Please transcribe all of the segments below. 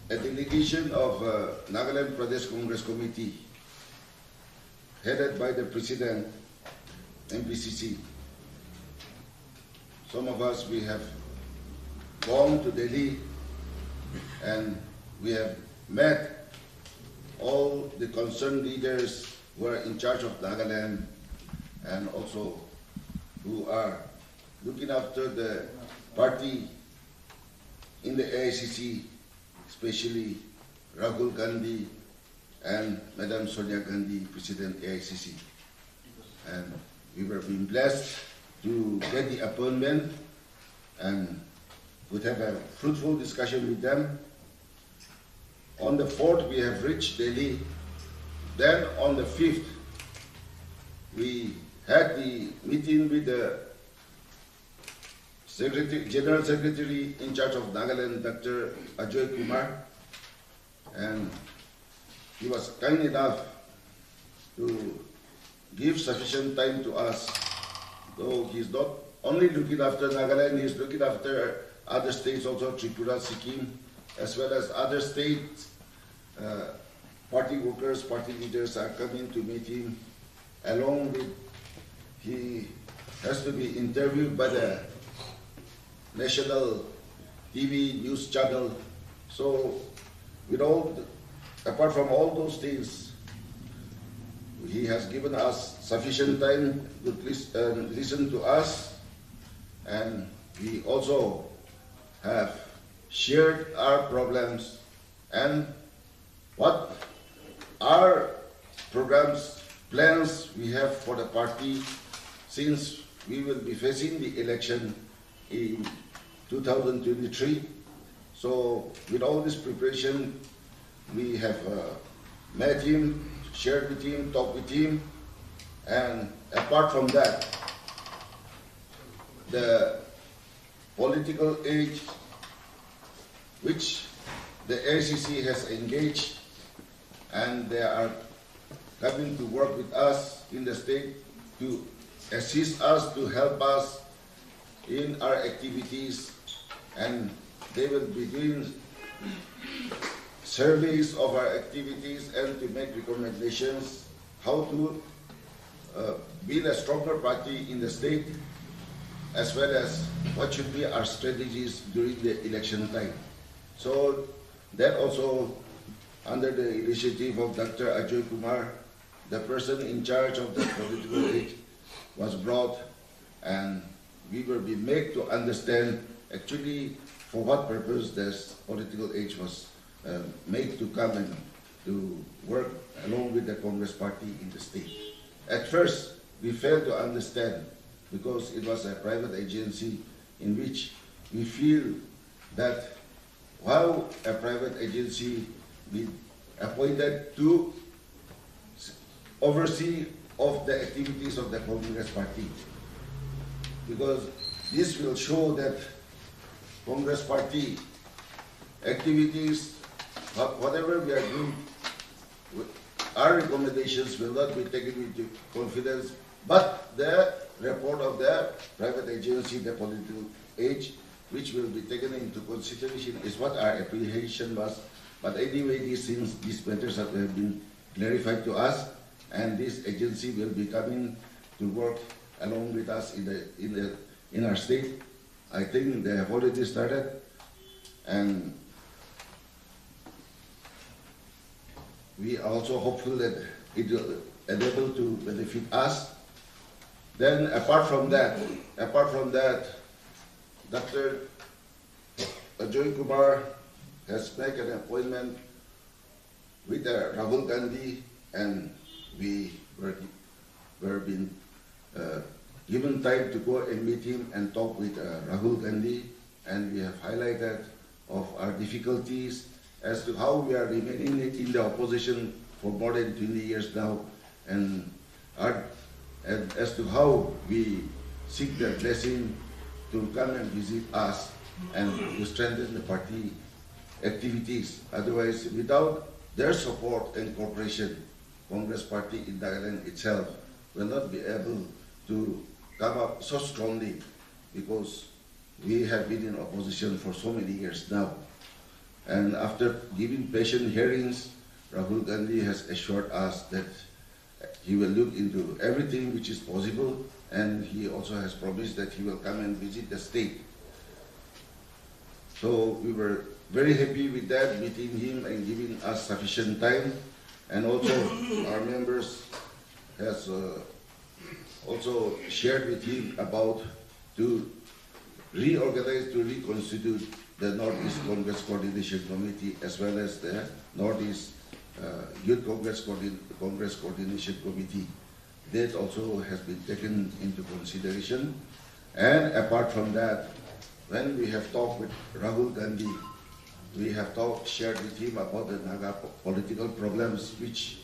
a delegation of Nagaland Pradesh Congress Committee, headed by the President, NPCC. Some of us, we have gone to Delhi and we have met all the concerned leaders who are in charge of Nagaland and also who are looking after the party in the AICC, especially Rahul Gandhi and Madam Sonia Gandhi, President AICC. And we were being blessed to get the appointment and would have a fruitful discussion with them. On the 4th, we have reached Delhi. Then on the 5th, we had the meeting with the General Secretary in charge of Nagaland, Dr. Ajoy Kumar, and he was kind enough to give sufficient time to us, though he's not only looking after Nagaland, he's looking after other states also, Tripura, Sikkim, as well as other states. Party workers, party leaders are coming to meet him, along with he has to be interviewed by the national TV news channel. So, apart from all those things, he has given us sufficient time to listen to us, and we also have shared our problems and what our programs, plans we have for the party, since we will be facing the election in 2023. So with all this preparation, we have met him, shared with him, talked with him, and apart from that, the political age which the AICC has engaged, and they are coming to work with us in the state to assist us, to help us in our activities, and they will be doing surveys of our activities and to make recommendations how to build a stronger party in the state, as well as what should be our strategies during the election time. So that also, under the initiative of Dr. Ajoy Kumar, the person in charge of the political age was brought, and we will be made to understand actually for what purpose this political age was made to come and to work along with the Congress party in the state. At first, we failed to understand because it was a private agency in which we feel that how a private agency be appointed to oversee of the activities of the Congress party, because this will show that Congress party activities, whatever we are doing, our recommendations will not be taken into confidence, but the report of the private agency, the political age, which will be taken into consideration, is what our apprehension was. But anyway, these matters have been clarified to us, and this agency will be coming to work along with us in our state. I think they have already started, and we are also hopeful that it will enable to benefit us. Then apart from that, Dr. Ajoy Kumar has made an appointment with Rahul Gandhi, and we were being given time to go and meet him and talk with Rahul Gandhi, and we have highlighted of our difficulties as to how we are remaining in the opposition for more than 20 years now, and as to how we seek their blessing to come and visit us and to strengthen the party activities. Otherwise, without their support and cooperation, Congress party in Nagaland itself will not be able to come up so strongly, because we have been in opposition for so many years now. And after giving patient hearings, Rahul Gandhi has assured us that he will look into everything which is possible, and he also has promised that he will come and visit the state. So we were very happy with that, meeting him and giving us sufficient time. And also our members has also shared with him about to reorganize, to reconstitute the Northeast Congress Coordination Committee as well as the Northeast Youth Congress Coordination Committee. That also has been taken into consideration. And apart from that, when we have talked with Rahul Gandhi, we have shared with him about the Naga political problems, which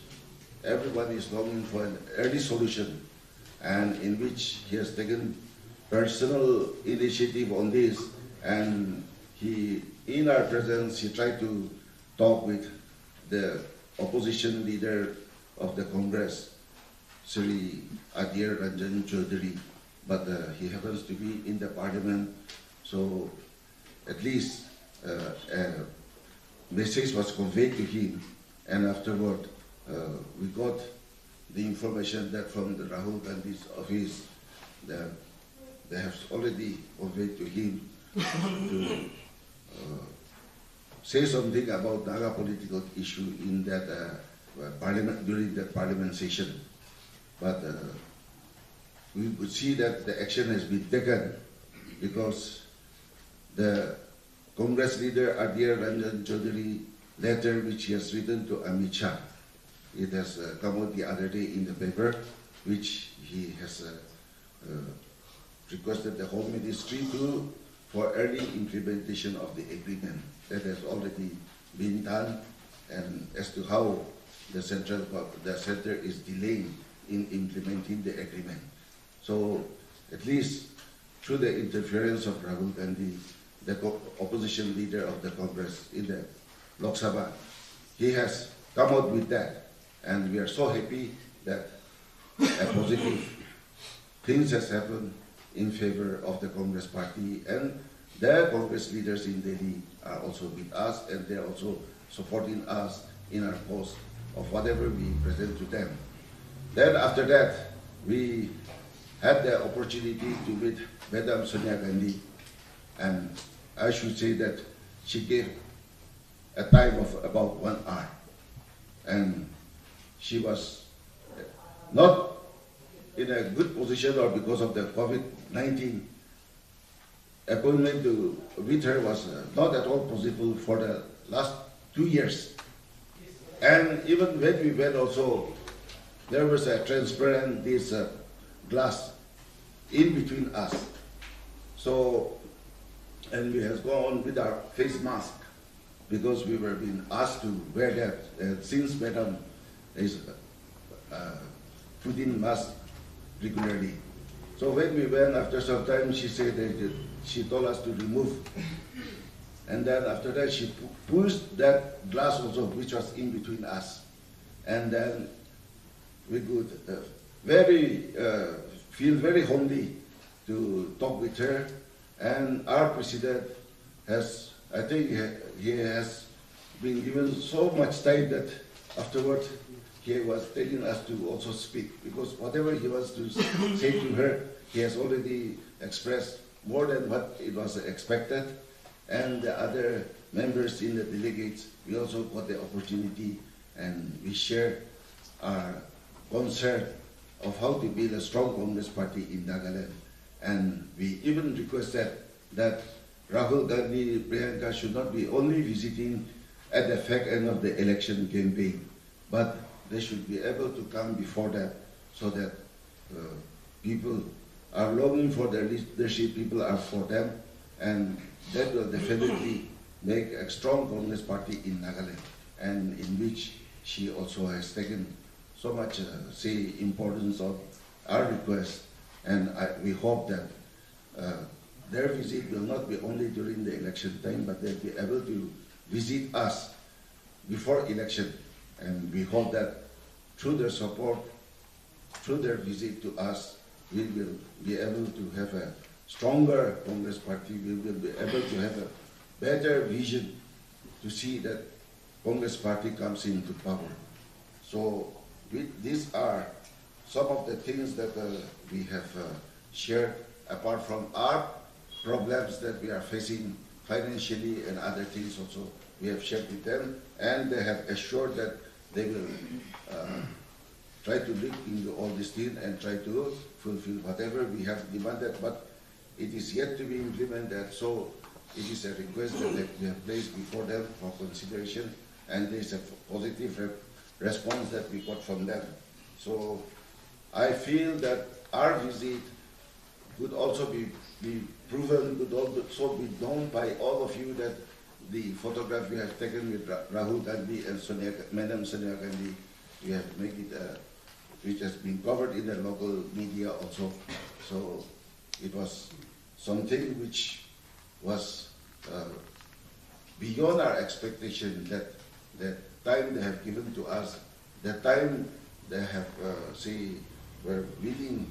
everyone is longing for an early solution, and in which he has taken personal initiative on this. And he, in our presence, he tried to talk with the opposition leader of the Congress, Sri Adhir Ranjan Chaudhary, but he happens to be in the parliament, so at least a message was conveyed to him. And afterward, we got the information that from the Rahul Gandhi's office, they have already conveyed to him to say something about Naga political issue in that parliament, during that parliament session. But we could see that the action has been taken because the Congress leader Adhir Ranjan Chaudhary letter which he has written to Amit Shah, it has come out the other day in the paper, which he has requested the Home Ministry for early implementation of the agreement. That has already been done, and as to how the center is delaying in implementing the agreement. So at least through the interference of Rahul Gandhi, the opposition leader of the Congress in the Lok Sabha, he has come out with that, and we are so happy that a positive things has happened in favor of the Congress party, and the Congress leaders in Delhi are also with us, and they are also supporting us in our cause of whatever we present to them. Then after that, we had the opportunity to meet Madam Sonia Gandhi, and I should say that she gave a time of about 1 hour, and she was not in a good position, or because of the COVID-19, appointment with her was not at all possible for the last 2 years. And even when we went also, there was a transparent glass in between us. So, and we have gone with our face mask because we were being asked to wear that. Since Madam is putting mask regularly. So when we went, after some time, she said that she told us to remove. And then after that, she pushed that glass also, which was in between us. And then we could feel very homely to talk with her. And our president has, I think he has been given so much time that afterward he was telling us to also speak, because whatever he wants to say to her, he has already expressed more than what it was expected. And the other members in the delegates, we also got the opportunity, and we shared our concern of how to build a strong Congress party in Nagaland. And we even requested that Rahul Gandhi, Priyanka should not be only visiting at the fag end of the election campaign, but they should be able to come before that, so that people are longing for their leadership, people are for them, and that will definitely make a strong Congress party in Nagaland, and in which she also has taken so much importance of our request. And we hope that their visit will not be only during the election time, but they'll be able to visit us before election. And we hope that through their support, through their visit to us, we will be able to have a stronger Congress party. We will be able to have a better vision to see that Congress Party comes into power. So these are some of the things that we have shared, apart from our problems that we are facing financially and other things also we have shared with them, and they have assured that they will try to look into all these things and try to fulfill whatever we have demanded, but it is yet to be implemented. So it is a request that we have placed before them for consideration, and there is a positive response that we got from them. So I feel that our visit could also be proven, could also be known by all of you, that the photograph we have taken with Rahul Gandhi and Madam Sonia Gandhi, we have made it, which has been covered in the local media also. So it was something which was beyond our expectation, that the time they have given to us, the time they have, were willing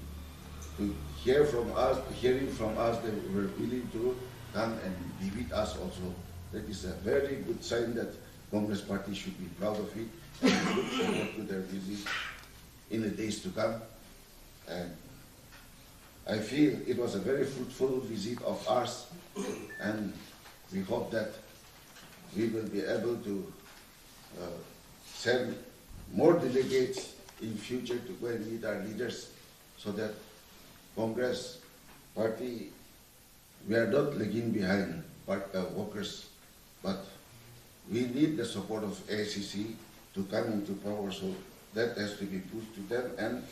to hearing from us, they were willing to come and be with us also. That is a very good sign that Congress Party should be proud of it, and look forward to their visit in the days to come. And I feel it was a very fruitful visit of ours, and we hope that we will be able to send more delegates in future to go and meet our leaders, so that Congress Party, we are not lagging behind workers, but we need the support of AICC to come into power, so that has to be pushed to them, and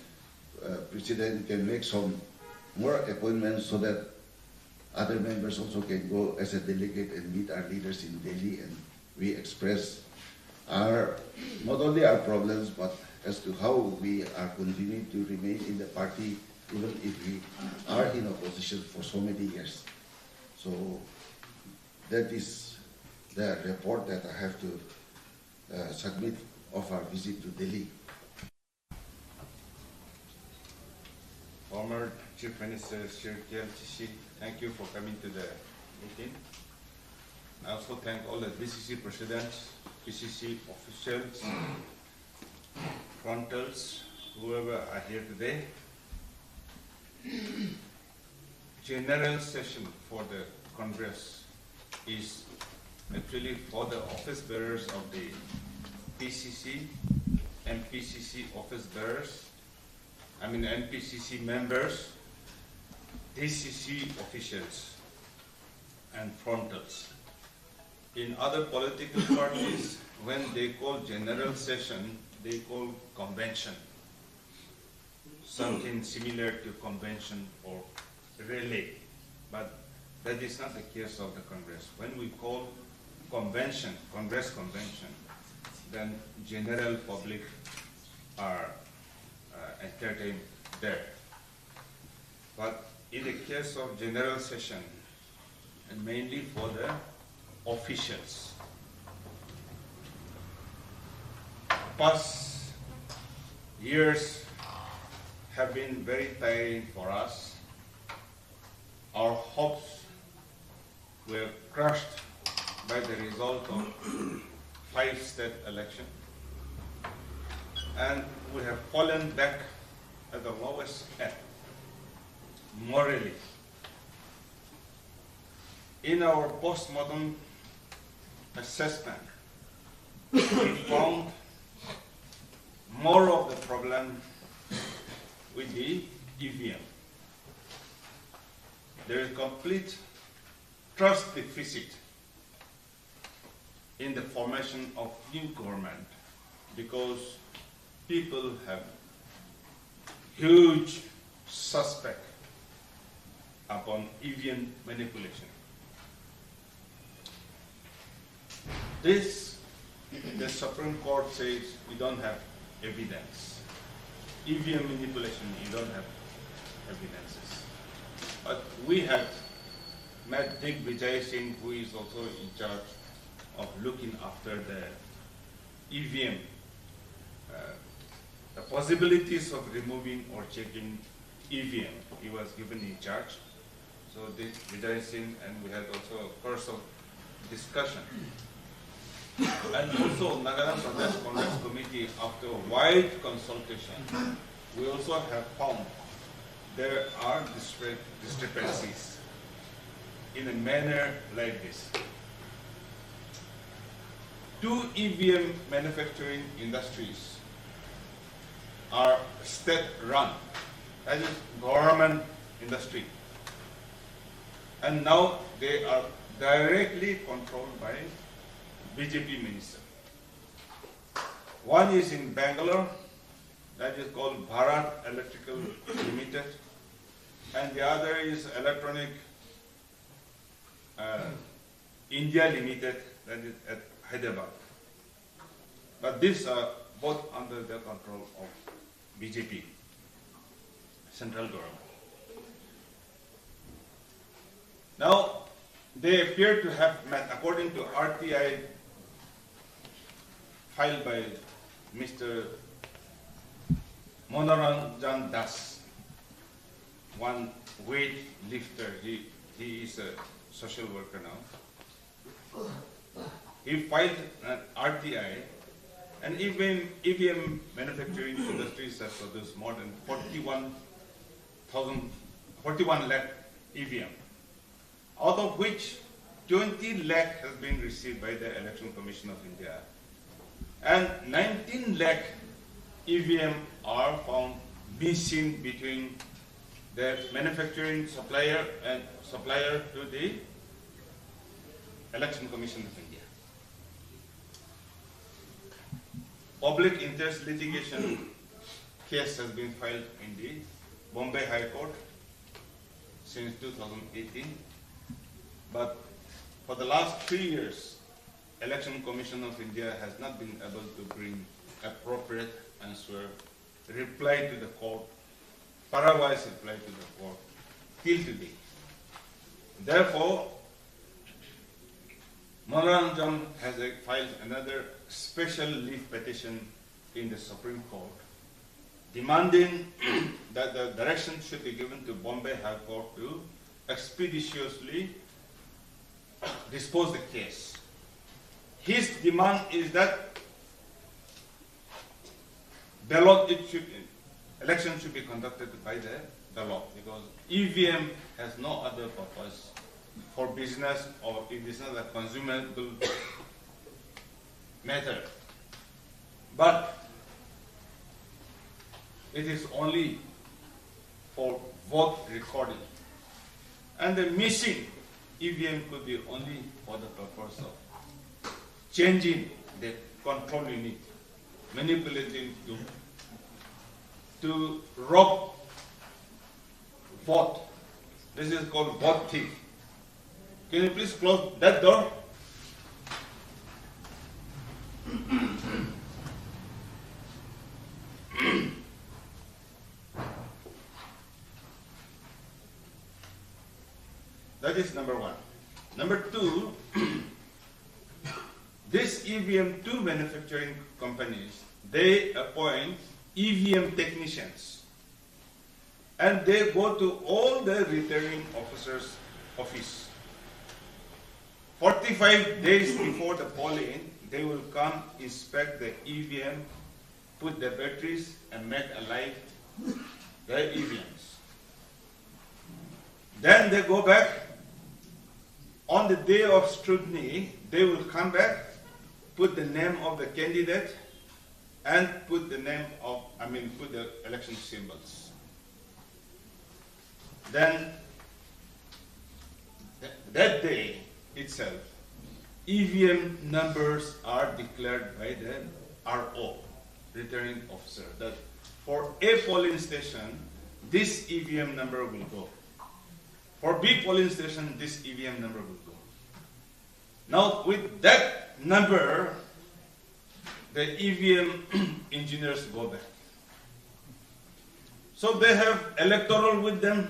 President can make some more appointments so that other members also can go as a delegate and meet our leaders in Delhi, and we express our, not only our problems, but as to how we are continuing to remain in the party, even if we are in opposition for so many years. So that is the report that I have to submit of our visit to Delhi. Former Chief Minister Sri KLCC, thank you for coming to the meeting. I also thank all the BCC presidents, PCC officials, frontals, whoever are here today. General session for the Congress is actually for the office bearers of the PCC, NPCC office bearers, NPCC members, DCC officials, and frontals. In other political parties, when they call general session, they call convention. Something similar to convention or rally, but that is not the case of the Congress. When we call convention, Congress convention, then general public are entertained there. But in the case of general session, and mainly for the officials, past years have been very tiring for us. Our hopes were crushed by the result of 5 state elections, and we have fallen back at the lowest ebb, morally. In our postmodern assessment, we found more of the problem with the EVM. There is complete trust deficit in the formation of new government, because people have huge suspect upon EVM manipulation. This, the Supreme Court says we don't have evidence. EVM manipulation, you don't have evidences. But we have met Dick Vijay Singh, who is also in charge of looking after the EVM, the possibilities of removing or checking EVM. He was given in charge. So Dick Vijay Singh, and we had also a course of discussion. And also Nagaland Pradesh Congress Committee, after wide consultation, we also have found there are discrepancies in a manner like this. Two EVM manufacturing industries are state-run, that is government industry. And now they are directly controlled by BJP minister. One is in Bangalore, that is called Bharat Electrical Limited, and the other is Electronic India Limited, that is at Hyderabad. But these are both under the control of BJP, central government. Now, they appear to have met, according to RTI filed by Mr. Manoranjan Das, one weight lifter. He is a social worker now. He filed an RTI, and even EVM manufacturing industries have produced more than 41 lakh EVM, out of which 20 lakh has been received by the Election Commission of India, and 19 lakh EVM are found missing between the manufacturing supplier and supplier to the Election Commission of India. Public interest litigation case has been filed in the Bombay High Court since 2018, but for the last 3 years, Election Commission of India has not been able to bring appropriate answer, reply to the court, parawise reply to the court till today. Therefore, Manoranjan has filed another special leave petition in the Supreme Court, demanding that the direction should be given to Bombay High Court to expeditiously dispose the case. His demand is that election should be conducted by the ballot, because EVM has no other purpose for business, or it is not a consumable matter. But it is only for vote recording. And the missing EVM could be only for the purpose of changing the control unit, manipulating to rob vote. This is called vote thief. Can you please close that door? That is number one. Number two, these EVM2 manufacturing companies, they appoint EVM technicians, and they go to all the returning officers' office. 45 days before the polling, they will come inspect the EVM, put the batteries, and make alive the EVMs. Then they go back. On the day of scrutiny, they will come back, put the name of the candidate, and put the put the election symbols. Then, that day itself, EVM numbers are declared by the RO, returning officer, that for A polling station, this EVM number will go. For B polling station, this EVM number will go. Now, with that number, the EVM engineers go back. So they have electoral with them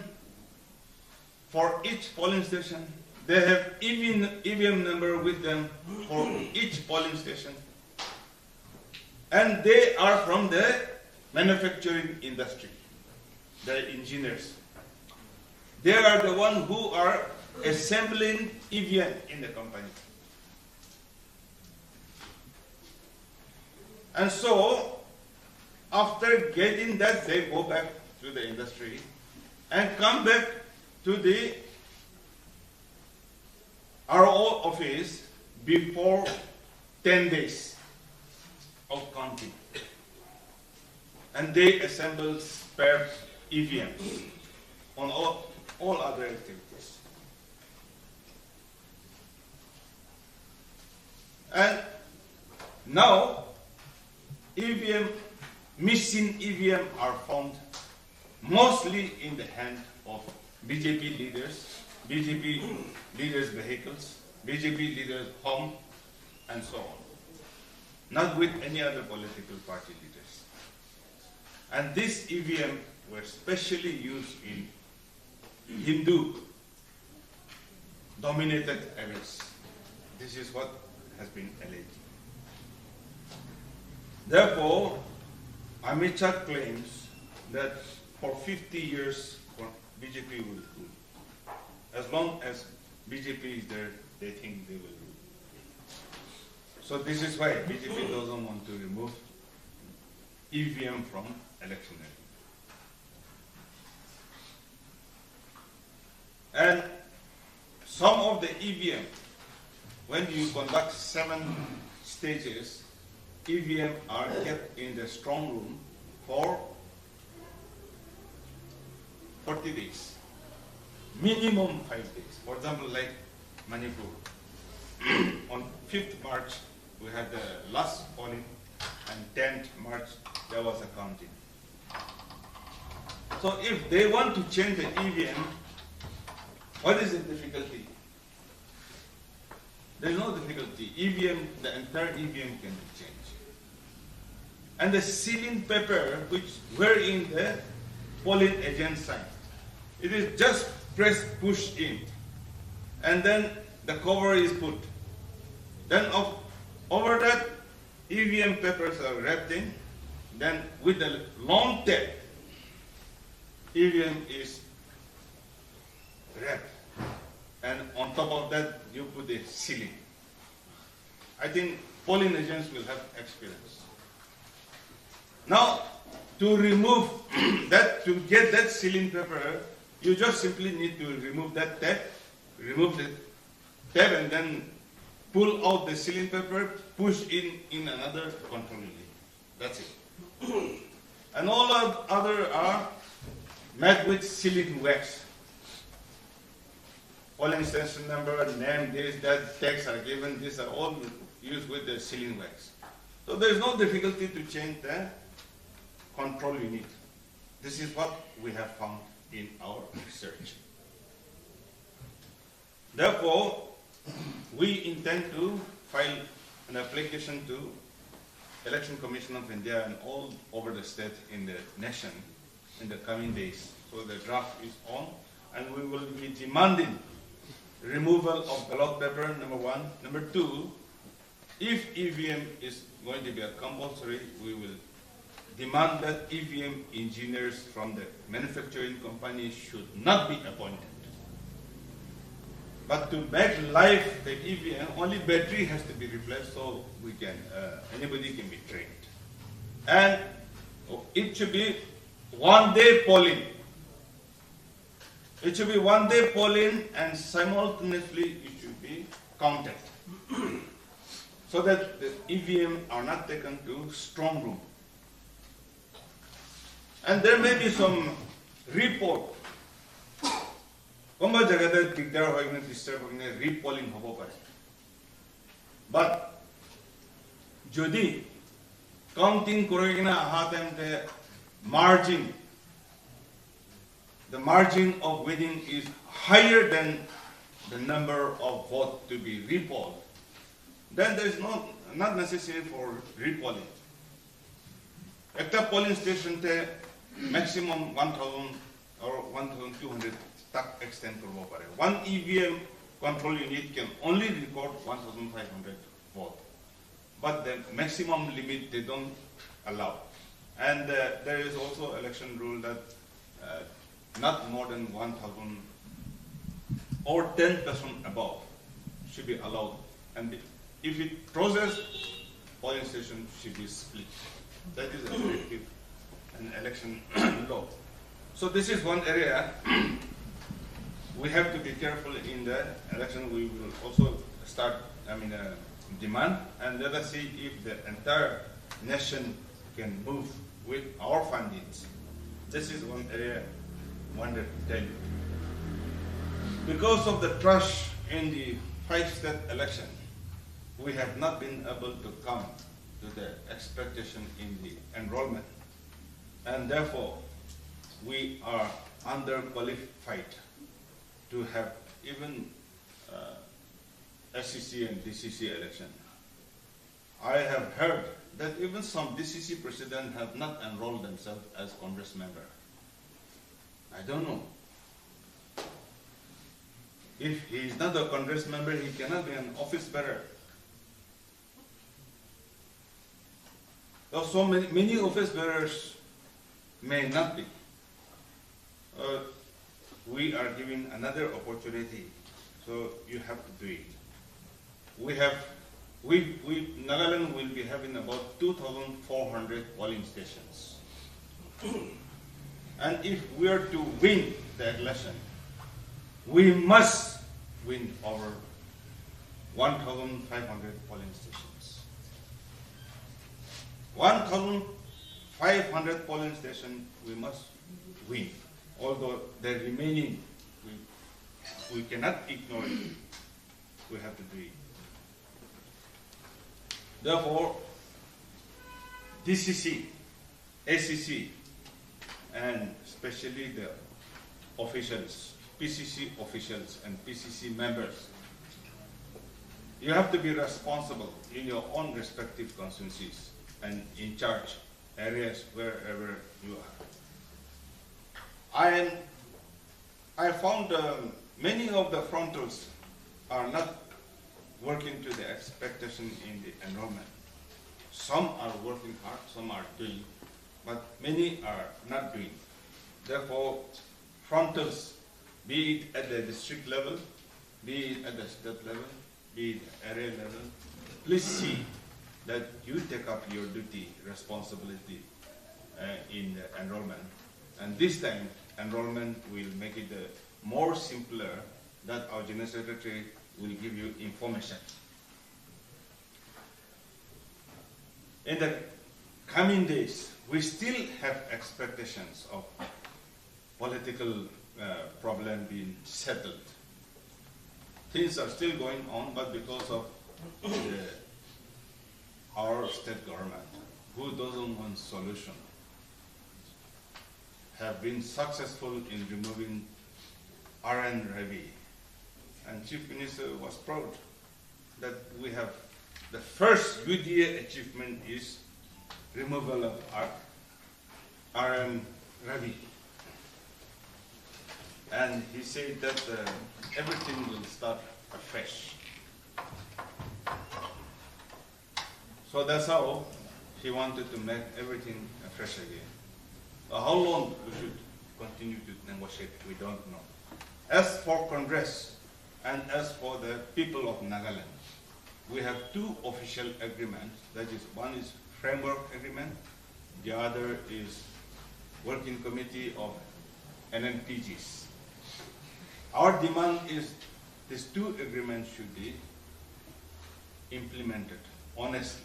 for each polling station. They have EVM number with them for each polling station. And they are from the manufacturing industry, the engineers. They are the ones who are assembling EVM in the company. And so, after getting that, they go back to the industry and come back to the RO office before 10 days of counting. And they assemble spare EVMs on all other activities. And now, missing EVM are found mostly in the hand of BJP leaders vehicles, BJP leaders' home, and so on. Not with any other political party leaders. And these EVM were specially used in Hindu-dominated areas. This is what has been alleged. Therefore, Amit Shah claims that for 50 years BJP will rule. As long as BJP is there, they think they will rule. So this is why BJP doesn't want to remove EVM from election. And some of the EVM, when you conduct 7 stages, EVM are kept in the strong room for 40 days. Minimum 5 days. For example, like Manipur. On 5th March, we had the last polling, and 10th March, there was a counting. So if they want to change the EVM, what is the difficulty? There is no difficulty. EVM, the entire EVM can be changed. And the sealing paper, which were in the polling agent sign, it is just pushed in, and then the cover is put. Then over that, EVM papers are wrapped in. Then with the long tape, EVM is wrapped, and on top of that, you put a sealing. I think polling agents will have experience. Now, to remove that, to get that sealing paper, you just simply need to remove that tab, and then pull out the sealing paper, push in another control unit. That's it. And all other are made with sealing wax. Polling station number, name, this, that, text are given. These are all used with the sealing wax. So there is no difficulty to change the control unit. This is what we have found in our research. Therefore, we intend to file an application to Election Commission of India and all over the state in the nation in the coming days. So the draft is on, and we will be demanding removal of ballot paper, number 1. Number 2, if EVM is going to be a compulsory, we will demand that EVM engineers from the manufacturing company should not be appointed. But to make live the EVM, only battery has to be replaced, so we can anybody can be trained. And it should be one-day polling. It should be one-day polling, and simultaneously it should be counted, so that the EVM are not taken to strong room. And there may be some report. Repolling hobo pare. But jodi counting korogina hatem the margin of winning is higher than the number of votes to be repolled, then there is not necessary for repolling. Ekta polling station te maximum 1,000 or 1,200 tak extend korbo pare. One EVM control unit can only record 1,500 votes, but the maximum limit they don't allow. And there is also election rule that not more than 1,000 or 10% above should be allowed. And if it crosses, polling polling station should be split. That is effective an election law. So this is one area we have to be careful in the election. We will also start, demand, and let us see if the entire nation can move with our fundings. This is one area I wanted to tell you. Because of the trust in the 5-state election, we have not been able to come to the expectation in the enrollment, and therefore we are underqualified to have even SCC and DCC election. I have heard that even some DCC presidents have not enrolled themselves as Congress member. I don't know. If he is not a Congress member, he cannot be an office bearer. So many office bearers may not be. We are giving another opportunity, so you have to do it. Nagaland will be having about 2,400 polling stations. And if we are to win the election, we must win over 1,500 polling stations. 1,500 polling stations we must win. Although the remaining, we cannot ignore it. We have to do it. Therefore, DCC, ACC, and especially the officials, PCC officials and PCC members, you have to be responsible in your own respective constituencies and in charge areas wherever you are. I found many of the frontals are not working to the expectation in the enrollment. Some are working hard, some are doing, but many are not doing. Therefore, frontals, be it at the district level, be it at the state level, be it area level, please see that you take up your duty, responsibility in the enrollment. And this time, enrollment will make it more simpler that our General Secretary will give you information. In the coming days, we still have expectations of political problem being settled. Things are still going on, but because of our state government, who doesn't want solution, have been successful in removing RN Ravi. And Chief Minister was proud that we have the first UDA achievement is removal of RN Ravi. And he said that everything will start afresh. So that's how he wanted to make everything afresh again. How long we should continue to negotiate, we don't know. As for Congress and as for the people of Nagaland, we have two official agreements. That is, one is framework agreement, the other is working committee of NNPGs. Our demand is these two agreements should be implemented honestly.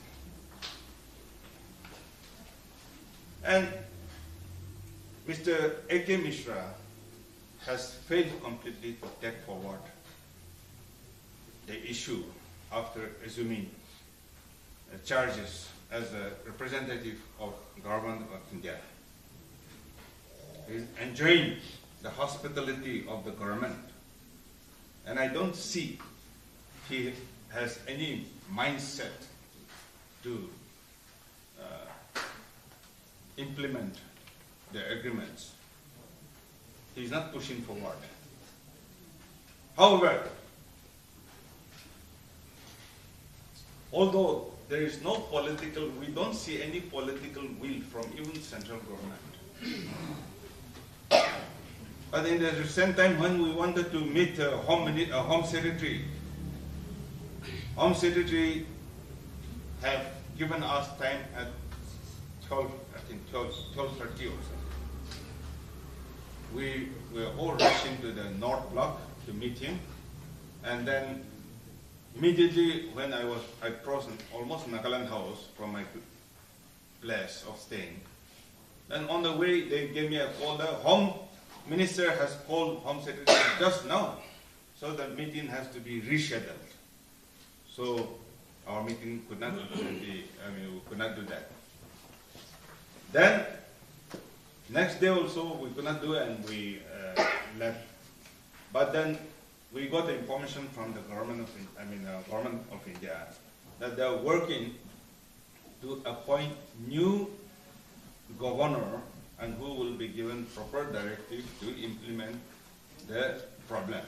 And Mr. A.K. Mishra has failed completely to take forward the issue after assuming charges as a representative of government of India. He is enjoying the hospitality of the government, and I don't see he has any mindset to implement the agreements. He is not pushing forward. However, although there is no political, we don't see any political will from even central government. But in the same time, when we wanted to meet Home Secretary have given us time at 12, I think 12:30 or so. We were all rushing to the North Block to meet him, and then immediately when I crossed almost Nagaland House from my place of staying, then on the way they gave me a call. The Home Minister has called Home Secretary just now, so the meeting has to be rescheduled. So our meeting could not we could not do that. Then next day also we could not do it, and we left. But then we got the information from the government of India that they are working to appoint new governor and who will be given proper directive to implement the problem.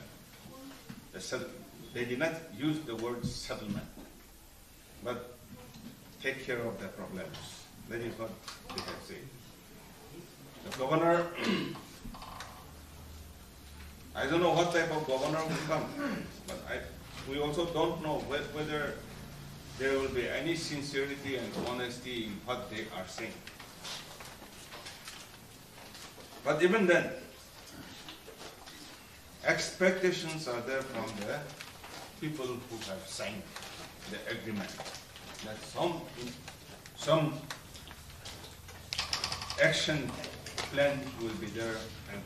They did not use the word settlement, but take care of the problems. That is what they have said. The governor, I don't know what type of governor will come, but we also don't know whether there will be any sincerity and honesty in what they are saying. But even then, expectations are there from the people who have signed the agreement that some action plan will be there, and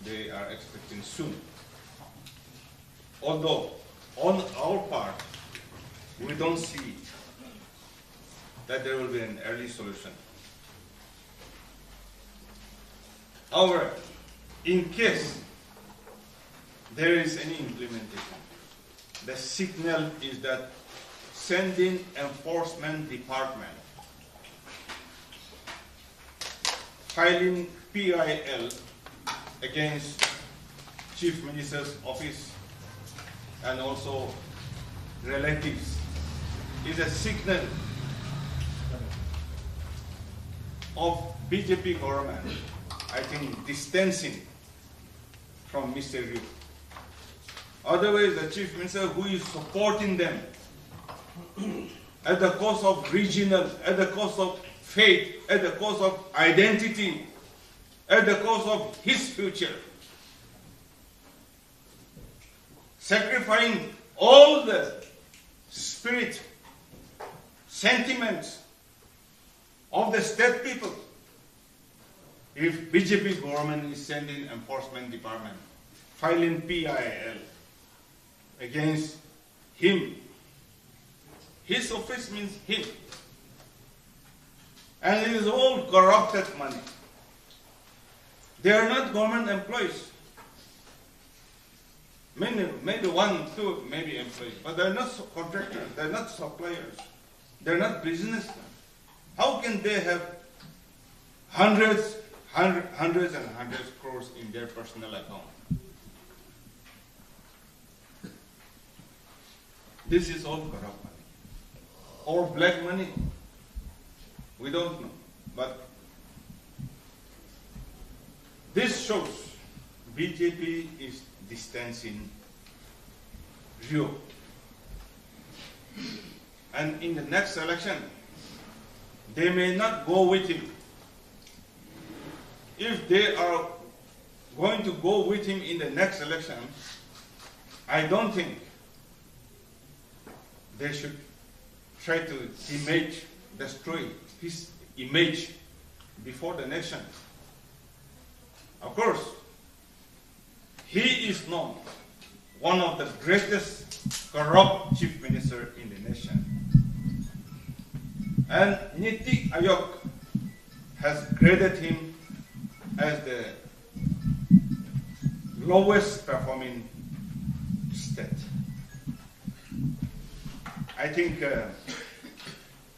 they are expecting soon. Although on our part, we don't see that there will be an early solution. However, in case there is any implementation, the signal is that sending enforcement department, filing PIL against Chief Minister's office and also relatives is a signal of BJP government, I think, distancing from Mr. Ryu. Otherwise, the Chief Minister who is supporting them at the cost of regional, at the cost of faith, at the cost of identity, at the cost of his future, sacrificing all the spirit, sentiments of the state people. If BJP government is sending enforcement department, filing PIL against him, his office means him. And it is all corrupted money. They are not government employees. Maybe one, two, maybe employees, but they are not contractors, they are not suppliers, they are not businessmen. How can they have hundreds and hundreds crores in their personal account? This is all corrupt money. Or black money. We don't know. But this shows BJP is distancing Rio. And in the next election, they may not go with him. If they are going to go with him in the next election, I don't think they should try to destroy his image before the nation. Of course, he is known one of the greatest corrupt chief minister in the nation. And Niti Aayog has graded him as the lowest performing state. I think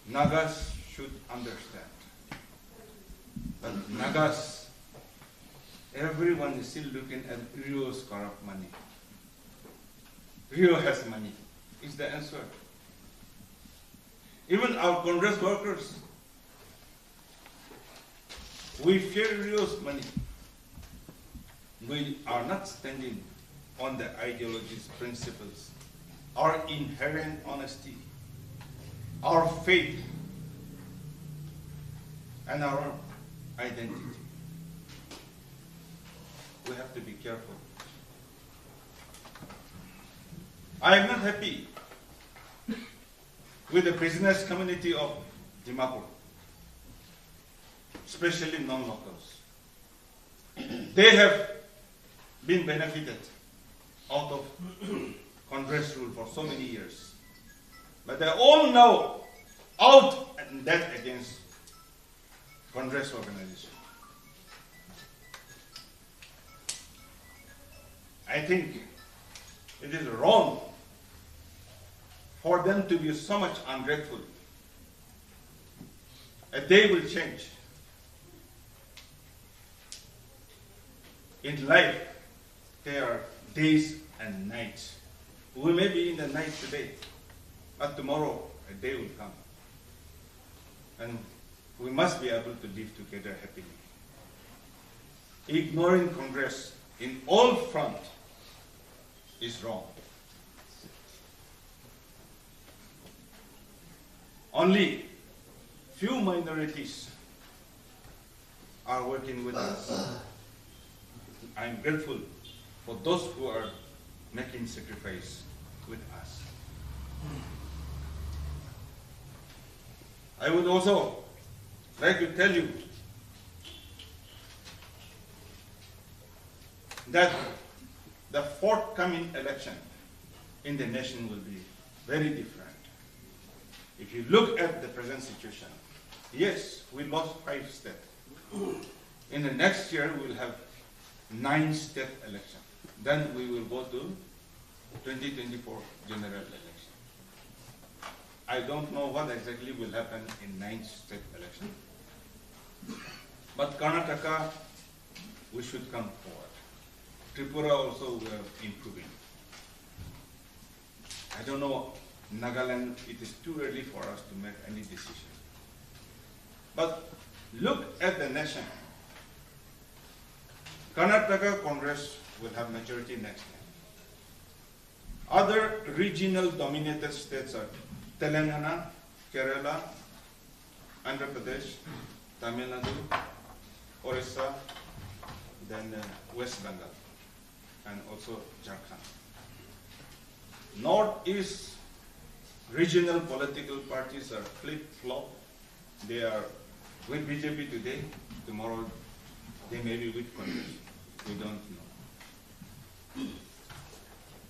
Nagas should understand. But Nagas, everyone is still looking at Rio's corrupt money. Rio has money, is the answer. Even our Congress workers, we fear Rio's money. We are not standing on the ideologies, principles, our inherent honesty, our faith and our identity. We have to be careful. I am not happy with the prisoners community of Dimapur, especially non-locals. They have been benefited out of Congress rule for so many years. But they are all now out and dead against Congress organization. I think it is wrong for them to be so much ungrateful. A day will change. In life, there are days and nights. We may be in the night today, but tomorrow a day will come. And we must be able to live together happily. Ignoring Congress in all fronts is wrong. Only few minorities are working with us. I am grateful for those who are making sacrifice with us. I would also like to tell you that the forthcoming election in the nation will be very different. If you look at the present situation, yes, we lost 5 states. In the next year, we will have 9 state election. Then we will go to 2024 general election. I don't know what exactly will happen in 9th state election. But Karnataka, we should come forward. Tripura also we are improving. I don't know, Nagaland, it is too early for us to make any decision. But look at the nation. Karnataka Congress will have majority next year. Other regional dominated states are Telangana, Kerala, Andhra Pradesh, Tamil Nadu, Orissa, then West Bengal, and also Jharkhand. Northeast regional political parties are flip-flop. They are with BJP today, tomorrow they may be with Congress. We don't know.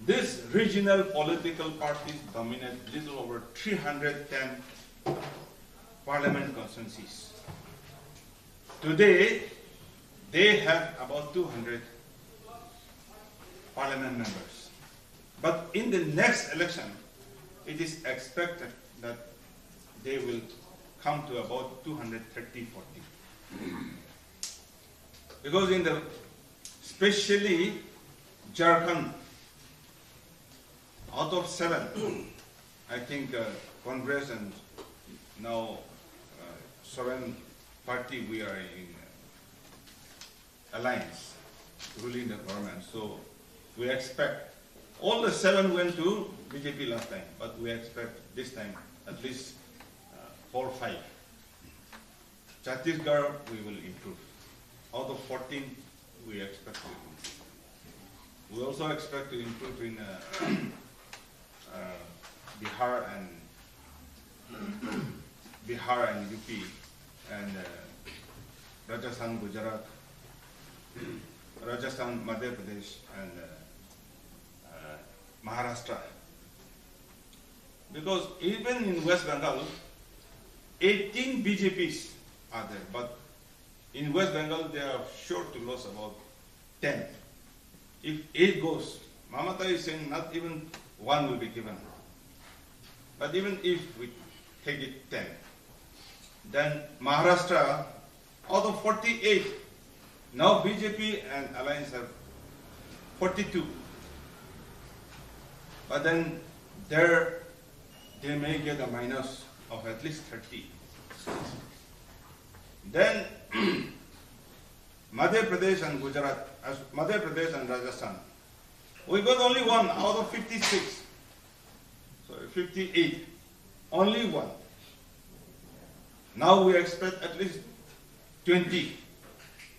These regional political parties dominate little over 310 parliament constituencies. Today, they have about 200 parliament members. But in the next election, it is expected that they will come to about 230, 40. Because in the, especially Jharkhand, out of 7, I think Congress and now Sovereign Party, we are in alliance, ruling the government. So we expect, all the 7 went to BJP last time, but we expect this time at least 4 or 5. Chhattisgarh, we will improve. Out of 14, we expect to improve. We also expect to improve in Bihar and UP and Rajasthan, Gujarat, Rajasthan, Madhya Pradesh, and Maharashtra. Because even in West Bengal, 18 BJPs are there, but in West Bengal they are sure to lose about 10. If 8 goes, Mamata is saying not even 1 will be given. But even if we take it 10, then Maharashtra, out of 48, now BJP and Alliance have 42. But then there, they may get a minus of at least 30. Then Madhya Pradesh and Gujarat, Madhya Pradesh and Rajasthan, we got only 1 out of 56. Sorry, 58. Only 1. Now we expect at least 20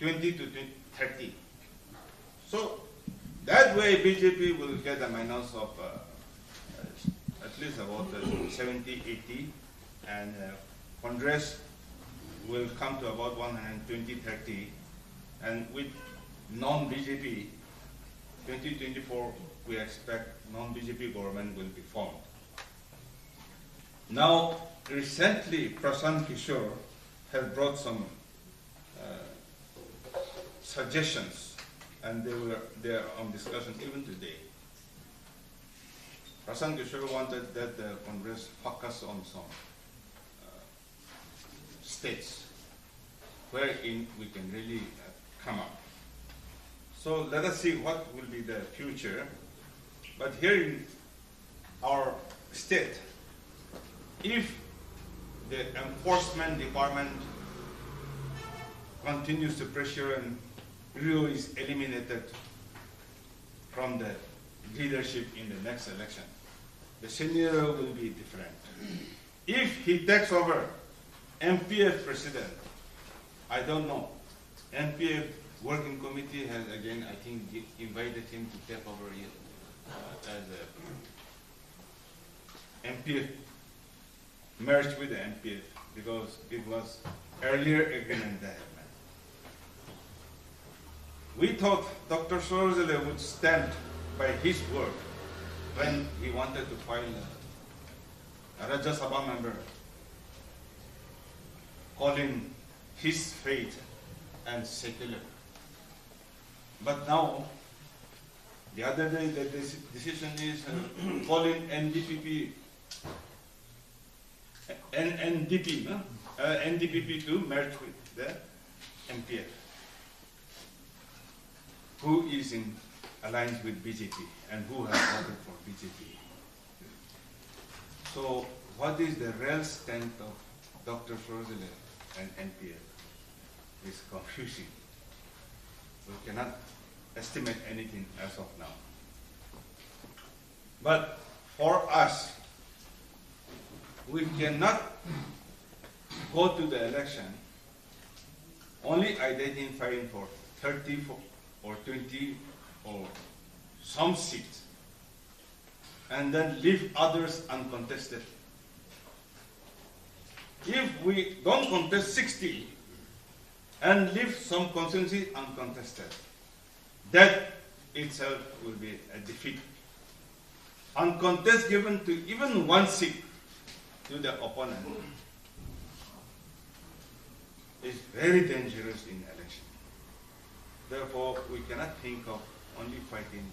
to 30. So that way BJP will get a minus of at least about 70, 80, and Congress will come to about 120, 30, and with non-BJP, 2024, we expect non-BJP government will be formed. Now, recently, Prashant Kishore has brought some suggestions, and they are on discussion even today. Prashant Kishore wanted that the Congress focus on some states wherein we can really come up. So let us see what will be the future. But here in our state, if the enforcement department continues to pressure and Rio is eliminated from the leadership in the next election, the scenario will be different. If he takes over MPF president, I don't know. MPF working committee has again, I think, invited him to take over as a MPF, merged with the MPF, because it was earlier agreement that happened. We thought Dr. Sorozele would stand by his word when he wanted to find a Rajya Sabha member, calling his faith and secular. But now, the other day, the decision is calling NDPP to merge with the MPF, who is in alliance with BJP and who has voted for BJP. So, what is the real stand of Dr. Sorozele and NPF is confusing. We cannot estimate anything as of now. But for us, we cannot go to the election only identifying for 30 or 20 or some seats and then leave others uncontested. If we don't contest 60 and leave some constituency uncontested, that itself will be a defeat. Uncontested given to even one seat to the opponent is very dangerous in election. Therefore, we cannot think of only fighting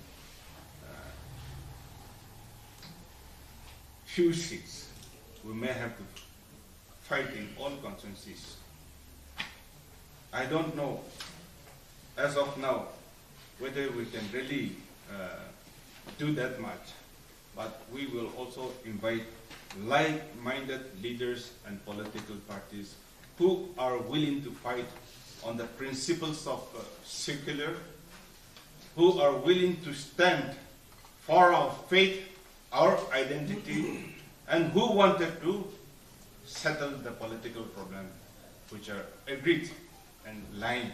few seats. We may have to fight in all constituencies. I don't know, as of now, whether we can really do that much, but we will also invite like-minded leaders and political parties who are willing to fight on the principles of secular, who are willing to stand for our faith, our identity, and who wanted to settle the political problem which are agreed and lying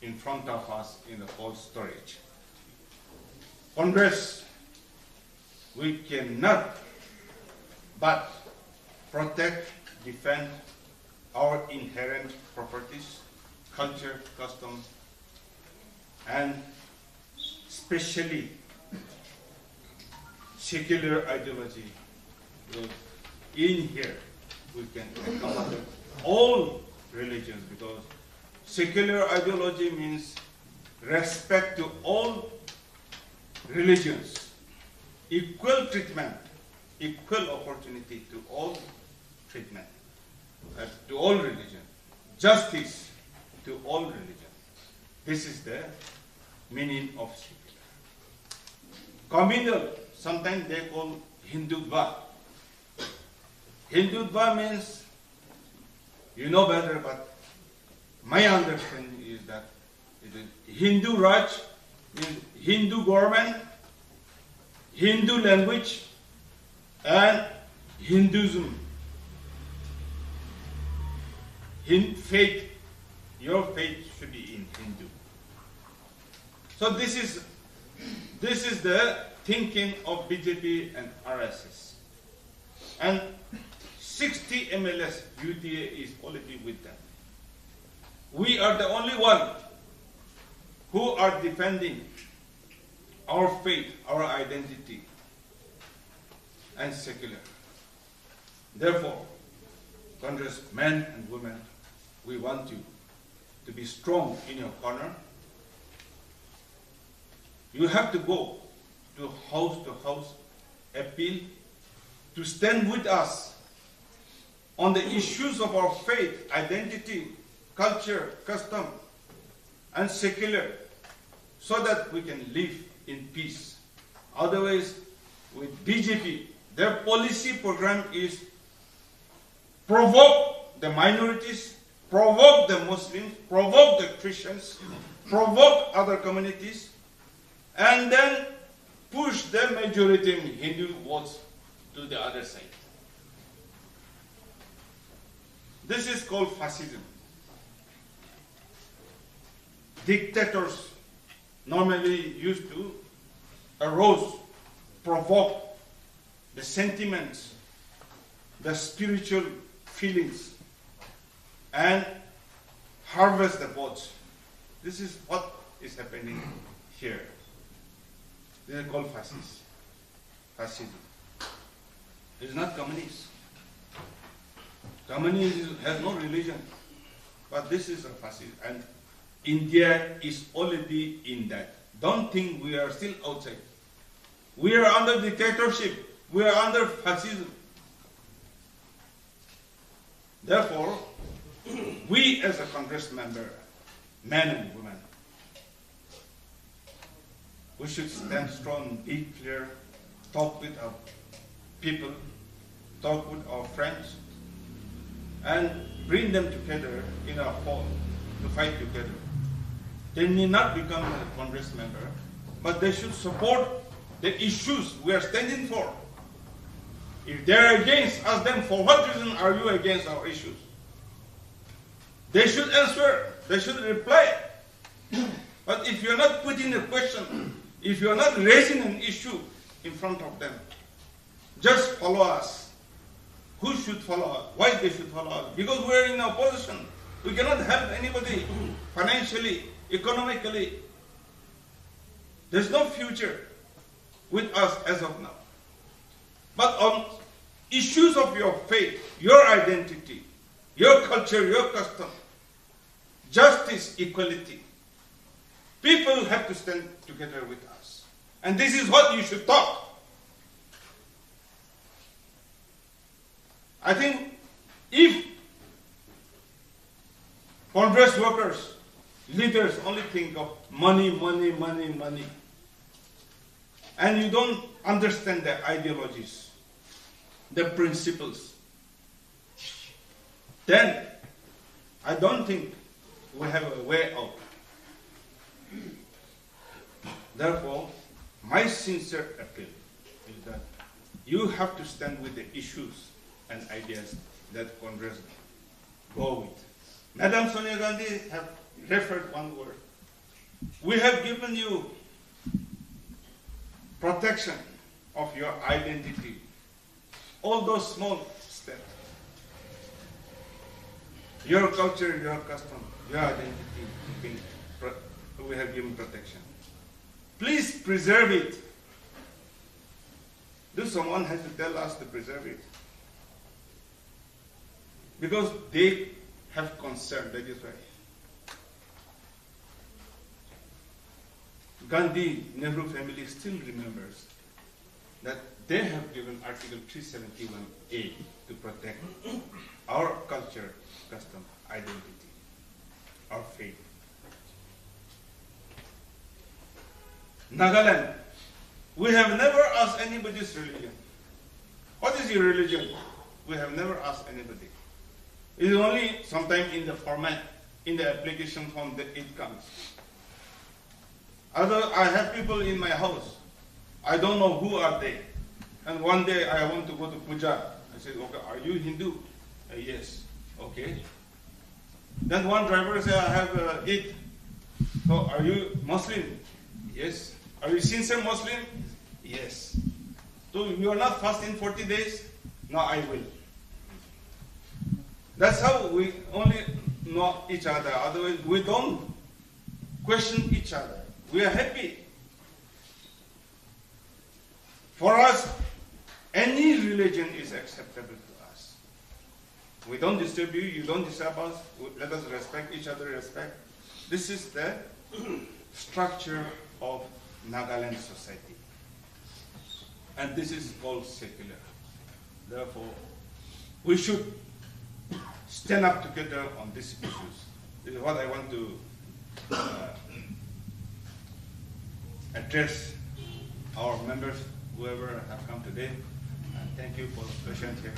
in front of us in the cold storage. Congress, we cannot but protect, defend our inherent properties, culture, customs, and especially secular ideology. In here, we can accommodate all religions, because secular ideology means respect to all religions, equal treatment, equal opportunity to all treatment, to all religions, justice to all religions. This is the meaning of secular. Communal, sometimes they call Hindutva. Hindutva means, you know better, but my understanding is that it is Hindu Raj, means Hindu government, Hindu language, and Hinduism, faith your faith should be in Hindu. So this is the thinking of BJP and RSS. And 60 MLS UTA is already with them. We are the only one who are defending our faith, our identity, and secular. Therefore, Congressmen and women, we want you to be strong in your corner. You have to go to house, appeal, to stand with us on the issues of our faith, identity, culture, custom, and secular, so that we can live in peace. Otherwise, with BJP, their policy program is provoke the minorities, provoke the Muslims, provoke the Christians, provoke other communities, and then push the majority in Hindu votes to the other side. This is called fascism. Dictators normally used to arouse, provoke the sentiments, the spiritual feelings, and harvest the votes. This is what is happening here. This is called fascism. It is not communist. Communism has no religion, but this is a fascism. And India is already in that. Don't think we are still outside. We are under dictatorship. We are under fascism. Therefore, we as a Congress member, men and women, we should stand strong, be clear, talk with our people, talk with our friends, and bring them together in our hall to fight together. They need not become a Congress member, but they should support the issues we are standing for. If they are against us, then for what reason are you against our issues? They should answer, they should reply. But if you are not putting a question, if you are not raising an issue in front of them, just follow us. Who should follow us? Why they should follow us? Because we are in opposition. We cannot help anybody financially, economically. There's no future with us as of now. But on issues of your faith, your identity, your culture, your custom, justice, equality, people have to stand together with us. And this is what you should talk. I think if Congress workers, leaders only think of money, money, money, money, and you don't understand the ideologies, the principles, then I don't think we have a way out. Therefore, my sincere appeal is that you have to stand with the issues and ideas that Congress go with. Madam Sonia Gandhi have referred one word. We have given you protection of your identity. All those small steps. Your culture, your custom, your identity, we have given protection. Please preserve it. Do someone has to tell us to preserve it? Because they have concern, that is why. Gandhi, Nehru family still remembers that they have given Article 371A to protect our culture, custom, identity, our faith. Nagaland, we have never asked anybody's religion. What is your religion? We have never asked anybody. It is only sometime in the format, in the application form that it comes. I have people in my house. I don't know who are they. And one day I want to go to puja. I said, okay, are you Hindu? Yes. Okay. Then one driver said, I have Eid. So are you Muslim? Yes. Are you sincere Muslim? Yes. So you are not fasting 40 days? No, I will. That's how we only know each other. Otherwise, we don't question each other. We are happy. For us, any religion is acceptable to us. We don't disturb you, you don't disturb us. Let us respect each other, respect. This is the structure of Nagaland society. And this is called secular. Therefore, we should stand up together on these issues. This is what I want to address our members, whoever have come today. And thank you for the patience here.